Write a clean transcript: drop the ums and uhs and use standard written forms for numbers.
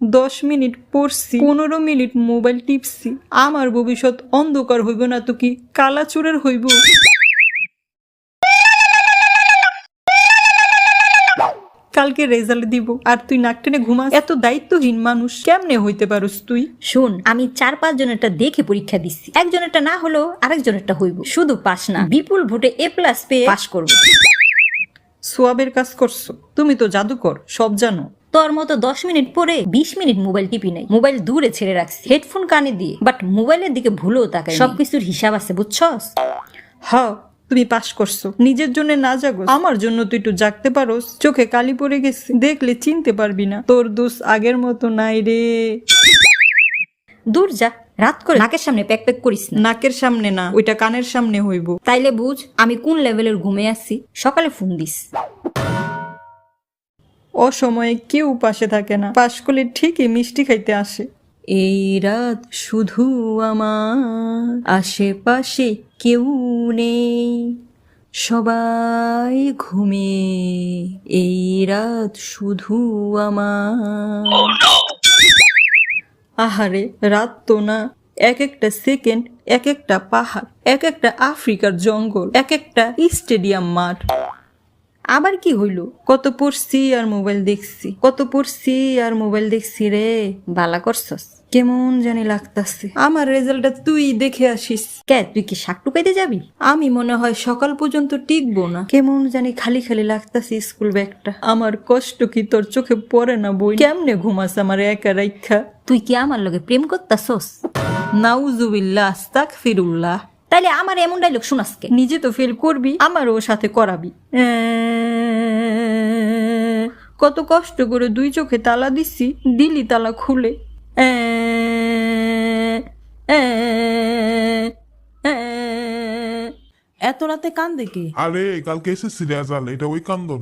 10 minute পড়ছি, 15 minute mobile টিপছি। আমার ভবিষ্যৎ অন্ধকার হইব না তো কি কালাচুরের হইব? কালকে রেজাল্ট দিব আর তুই নাক টেনে ঘুমাস? এত দায়িত্বহীন মানুষ কেমনে হইতে পারস তুই? শোন, আমি 4-5 জনেরটা দেখে পরীক্ষা দিচ্ছি। একজনেরটা না হলেও আরেকজনেরটা হইব। শুধু পাস না, বিপুল ভোটে A+ পেয়ে পাস করব। সোয়াবের কাজ করছো, তুমি তো জাদুকর, সব জানো। তোর মতো 10 মিনিট পরে 20 মিনিট মোবাইল টিপি নাই। মোবাইল দূরে ছেড়ে রাখছি, হেডফোন কানে দিয়ে, বাট মোবাইলের দিকে ভুলেও তাকাই। সবকিছুর হিসাব আছে, বুঝছস? হ্যাঁ, তুমি পাস করছো, নিজের জন্য না জাগো, আমার জন্য তুই একটু জাগতে পারোস। চোখে কালি পড়ে গেছে, দেখলে চিনতে পারবি না। তোর দোষ আগের মতো নাই রে। দূর যা, রাত করে নাকের সামনে প্যাক প্যাক করিস না। নাকের সামনে না, ওইটা কানের সামনে হইব। তাইলে বুঝ আমি কোন লেভেলের ঘুমে আছি। সকালে ফোন দিস। অসময়ে কেউ পাশে থাকে না, পাশ করলে ঠিকই মিষ্টি খাইতে আসে। এই রাত শুধু আমার, আশেপাশে কেউ নেই, সবাই ঘুমে। এই রাত শুধু আমার। আহারে, রাত তো না, এক একটা সেকেন্ড এক একটা পাহাড়, এক একটা আফ্রিকার জঙ্গল, এক একটা স্টেডিয়াম মাঠ। আবার কি হইল? কত পড়ছি আর মোবাইল দেখছি, কত পড়ছি আর মোবাইল দেখছি রে। বালা করছস? কেমন জানি লাগতাছে। আমার রেজাল্টটা তুই দেখে আসিস। কে, তুই কি শাক টুকাইতে যাবি? আমি মনে হয় সকাল পর্যন্ত টিকবো না। কেমন জানি খালি খালি লাগতাছে স্কুল ব্যাগটা। আমার কষ্ট কি তোর চোখে পড়ে না বই? কেমনে ঘুমাস আমার একা রাইখা? তুই কি আমার লগে প্রেম করতাছস? নাউজুবিল্লাহ, আস্তাগফিরুল্লাহ। তাইলে আমার এমন ডাইলগ শুনাসকে? নিজে তো ফেল করবি, আমারও সাথে করাবি। কত কষ্ট করে 2 চোখে তালা দিছি, দিলি তালা খুলে। এত রাতে কান্দে কে? আরে কালকে এসেছি রেজাল্ট, এটা ওই কান্দন।